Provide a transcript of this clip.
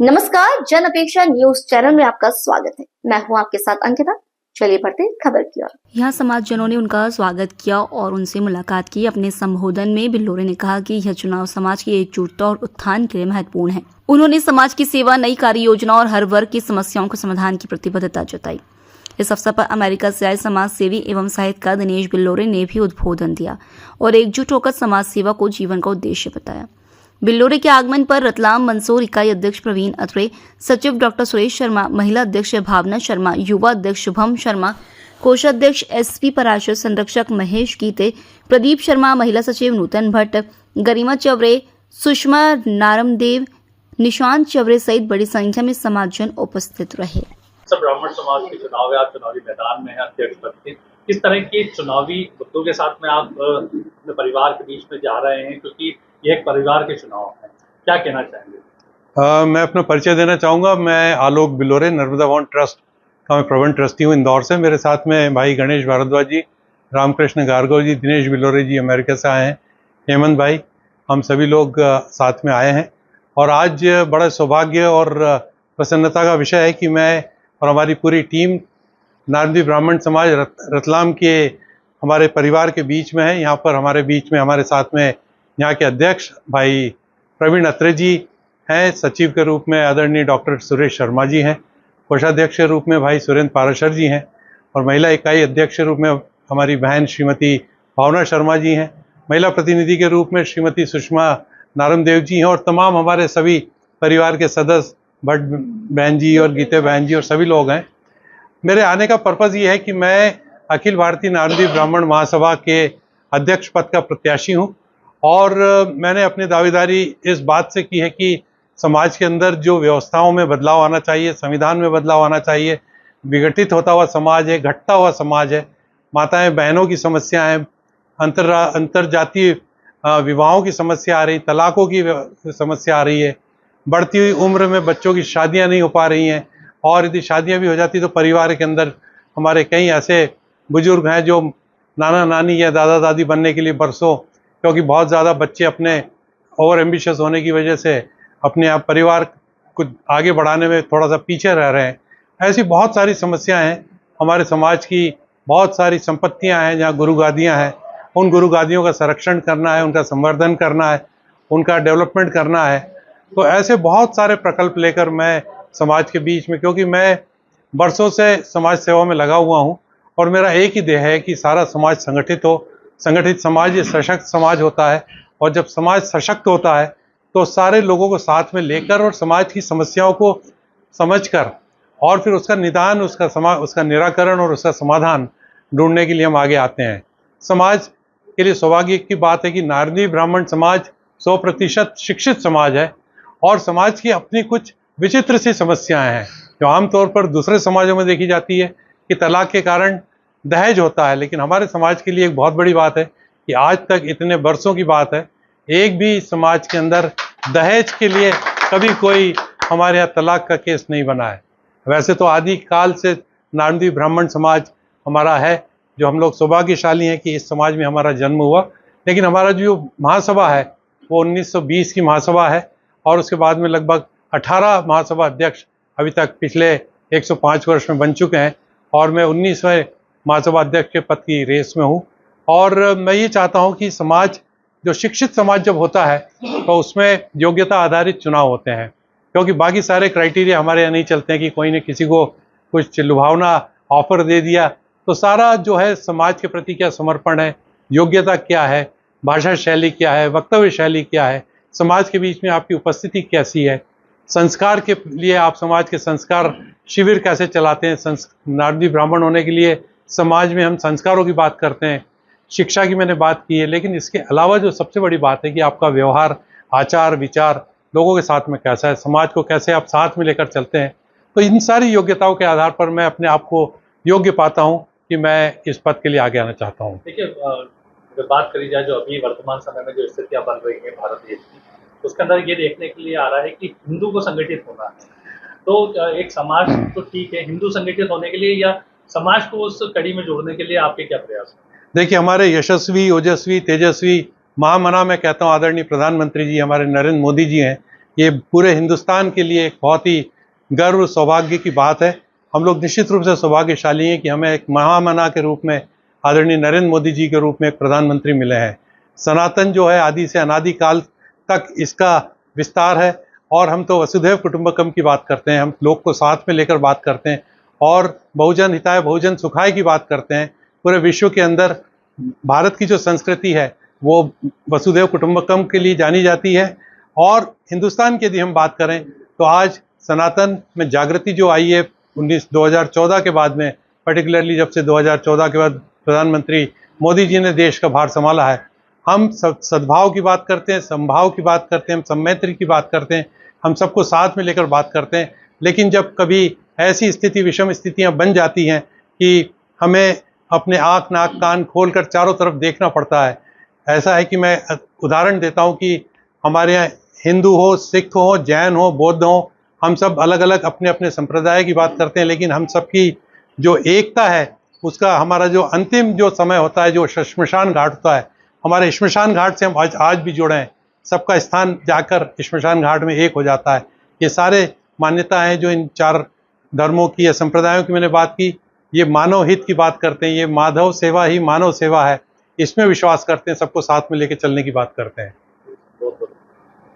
नमस्कार, जन अपेक्षा न्यूज चैनल में आपका स्वागत है। मैं हूं आपके साथ अंकिता। चलिए बढ़ते खबर की ओर। यहाँ समाजजनों ने उनका स्वागत किया और उनसे मुलाकात की। अपने संबोधन में बिल्लोरे ने कहा कि यह चुनाव समाज की एकजुटता और उत्थान के लिए महत्वपूर्ण है। उन्होंने समाज की सेवा, नई कार्य योजना और हर वर्ग की समस्याओं के समाधान की प्रतिबद्धता जताई। इस अवसर पर अमेरिका से आए समाज सेवी एवं साहित्यकार दिनेश बिल्लोरे ने भी उद्बोधन दिया और एकजुट होकर समाज सेवा को जीवन का उद्देश्य बताया। बिल्लोरे के आगमन पर रतलाम मंदसौर इकाई अध्यक्ष प्रवीण अत्रे, सचिव डॉक्टर सुरेश शर्मा, महिला अध्यक्ष भावना शर्मा, युवा अध्यक्ष शुभम शर्मा, कोषाध्यक्ष एसपी पराशर, संरक्षक महेश गीते, प्रदीप शर्मा, महिला सचिव नूतन भट्ट, गरिमा चवरे, सुषमा नारमदेव, निशांत चवरे सहित बड़ी संख्या में समाजजन उपस्थित रहे। सब ब्राह्मण समाज के चुनाव है, आप चुनावी मैदान में हैं अध्यक्ष पद के। किस तरह के चुनावी मुद्दों के साथ में आप अपने परिवार के बीच में जा रहे हैं, क्योंकि ये एक परिवार के चुनाव हैं, क्या कहना चाहेंगे? मैं अपना परिचय देना चाहूँगा। मैं आलोक बिल्लोरे, नर्मदा वन ट्रस्ट का मैं प्रबंध ट्रस्टी हूँ इंदौर से। मेरे साथ में भाई गणेश भारद्वाज जी, रामकृष्ण गार्गव जी, दिनेश बिल्लोरे जी अमेरिका से आए हैं, हेमंत भाई, हम सभी लोग साथ में आए हैं। और आज बड़ा सौभाग्य और प्रसन्नता का विषय है कि मैं और हमारी पूरी टीम नारदी ब्राह्मण समाज रतलाम के हमारे परिवार के बीच में है। यहाँ पर हमारे बीच में हमारे साथ में यहाँ के अध्यक्ष भाई प्रवीण अत्रे जी हैं, सचिव के रूप में आदरणीय डॉक्टर सुरेश शर्मा जी हैं, कोषाध्यक्ष के रूप में भाई सुरेंद्र पाराशर जी हैं, और महिला इकाई अध्यक्ष के रूप में हमारी बहन श्रीमती भावना शर्मा जी हैं, महिला प्रतिनिधि के रूप में श्रीमती सुषमा नारमदेव जी हैं, और तमाम हमारे सभी परिवार के सदस्य भट्ट बहन जी और गीते बहन जी और सभी लोग हैं। मेरे आने का पर्पज़ ये है कि मैं अखिल भारतीय नारदी ब्राह्मण महासभा के अध्यक्ष पद का प्रत्याशी हूँ, और मैंने अपनी दावेदारी इस बात से की है कि समाज के अंदर जो व्यवस्थाओं में बदलाव आना चाहिए, संविधान में बदलाव आना चाहिए। विघटित होता हुआ समाज है, घटता हुआ समाज है, माताएं बहनों की समस्या है, अंतरजातीय विवाहों की समस्या आ रही, तलाकों की समस्या आ रही है, बढ़ती हुई उम्र में बच्चों की शादियां नहीं हो पा रही हैं, और यदि शादियां भी हो जाती तो परिवार के अंदर हमारे कई ऐसे बुजुर्ग हैं जो नाना नानी या दादा दादी बनने के लिए बरसों, क्योंकि बहुत ज़्यादा बच्चे अपने ओवर एम्बिशियस होने की वजह से अपने आप परिवार को आगे बढ़ाने में थोड़ा सा पीछे रह रहे हैं। ऐसी बहुत सारी समस्याएं हैं। हमारे समाज की बहुत सारी संपत्तियां हैं जहां गुरु गादियाँ हैं, उन गुरु गादियों का संरक्षण करना है, उनका संवर्धन करना है, उनका डेवलपमेंट करना है। तो ऐसे बहुत सारे प्रकल्प लेकर मैं समाज के बीच में, क्योंकि मैं बरसों से समाज सेवा में लगा हुआ हूँ, और मेरा एक ही ध्येय है कि सारा समाज संगठित हो। संगठित समाज ये सशक्त समाज होता है, और जब समाज सशक्त होता है तो सारे लोगों को साथ में लेकर और समाज की समस्याओं को समझकर और फिर उसका निदान, उसका निराकरण और उसका समाधान ढूंढने के लिए हम आगे आते हैं। समाज के लिए सौभाग्य की बात है कि नारदी ब्राह्मण समाज 100% शिक्षित समाज है, और समाज की अपनी कुछ विचित्र सी समस्याएं हैं जो आमतौर पर दूसरे समाजों में देखी जाती है कि तलाक के कारण दहेज होता है, लेकिन हमारे समाज के लिए एक बहुत बड़ी बात है कि आज तक इतने वर्षों की बात है, एक भी समाज के अंदर दहेज के लिए कभी कोई हमारे यहाँ तलाक का केस नहीं बना है। वैसे तो आदि काल से नारदी ब्राह्मण समाज हमारा है, जो हम लोग सौभाग्यशाली हैं कि इस समाज में हमारा जन्म हुआ। लेकिन हमारा जो महासभा है वो 1920 की महासभा है, और उसके बाद में लगभग 18 महासभा अध्यक्ष अभी तक पिछले 105 वर्ष में बन चुके हैं, और मैं 19वें महासभा अध्यक्ष के पद की रेस में हूँ। और मैं ये चाहता हूँ कि समाज, जो शिक्षित समाज जब होता है तो उसमें योग्यता आधारित चुनाव होते हैं, क्योंकि बाकी सारे क्राइटेरिया हमारे यहाँ नहीं चलते हैं कि कोई ने किसी को कुछ लुभावना ऑफर दे दिया। तो सारा जो है समाज के प्रति क्या समर्पण है, योग्यता क्या है, भाषा शैली क्या है, वक्तव्य शैली क्या है, समाज के बीच में आपकी उपस्थिति कैसी है, संस्कार के लिए आप समाज के संस्कार शिविर कैसे चलाते हैं। नारदी ब्राह्मण होने के लिए समाज में हम संस्कारों की बात करते हैं, शिक्षा की मैंने बात की है, लेकिन इसके अलावा जो सबसे बड़ी बात है कि आपका व्यवहार, आचार विचार लोगों के साथ में कैसा है, समाज को कैसे आप साथ में लेकर चलते हैं। तो इन सारी योग्यताओं के आधार पर मैं अपने आप को योग्य पाता हूँ कि मैं इस पद के लिए आगे आना चाहता हूँ। देखिए, अगर बात करी जाए जो अभी वर्तमान समय में जो स्थितियाँ बन रही हैं भारत देश की, उसके अंदर ये देखने के लिए आ रहा है कि हिंदू को संगठित होना है। तो एक समाज तो ठीक है, हिंदू संगठित होने के लिए या समाज को उस कड़ी में जोड़ने के लिए आपके क्या प्रयास हैं? देखिए, हमारे यशस्वी, ओजस्वी, तेजस्वी, महामना मैं कहता हूँ आदरणीय प्रधानमंत्री जी हमारे नरेंद्र मोदी जी हैं, ये पूरे हिंदुस्तान के लिए एक बहुत ही गर्व सौभाग्य की बात है। हम लोग निश्चित रूप से सौभाग्यशाली हैं कि हमें एक महामना के रूप में आदरणीय नरेंद्र मोदी जी के रूप में एक प्रधानमंत्री मिले हैं। सनातन जो है आदि से अनादि काल तक इसका विस्तार है और हम तो वसुधैव कुटुंबकम की बात करते हैं, हम लोग को साथ में लेकर बात करते हैं और बहुजन हिताय बहुजन सुखाय की बात करते हैं। पूरे विश्व के अंदर भारत की जो संस्कृति है वो वसुधैव कुटुंबकम के लिए जानी जाती है। और हिंदुस्तान की यदि हम बात करें तो आज सनातन में जागृति जो आई है 2014 के बाद में, पर्टिकुलरली जब से 2014 के बाद प्रधानमंत्री मोदी जी ने देश का भार संभाला है, हम सद्भाव की बात करते हैं, समभाव की बात करते हैं, हम सम्मैत्री की बात करते हैं, हम सबको साथ में लेकर बात करते हैं। लेकिन जब कभी ऐसी स्थिति विषम स्थितियां बन जाती हैं कि हमें अपने आँख नाक कान खोलकर चारों तरफ देखना पड़ता है। ऐसा है कि मैं उदाहरण देता हूं कि हमारे यहाँ हिंदू हो, सिख हो, जैन हो, बौद्ध हो, हम सब अलग अलग अपने अपने संप्रदाय की बात करते हैं, लेकिन हम सबकी जो एकता है उसका हमारा जो अंतिम जो समय होता है, जो श्मशान घाट होता है, हमारे श्मशान घाट से हम आज भी जुड़े हैं। सबका स्थान जाकर श्मशान घाट में एक हो जाता है। ये सारे मान्यता हैं जो इन 4 धर्मों की या संप्रदायों की मैंने बात की, ये मानव हित की बात करते हैं, ये माधव सेवा ही मानव सेवा है, इसमें विश्वास करते हैं, सबको साथ में लेकर चलने की बात करते हैं।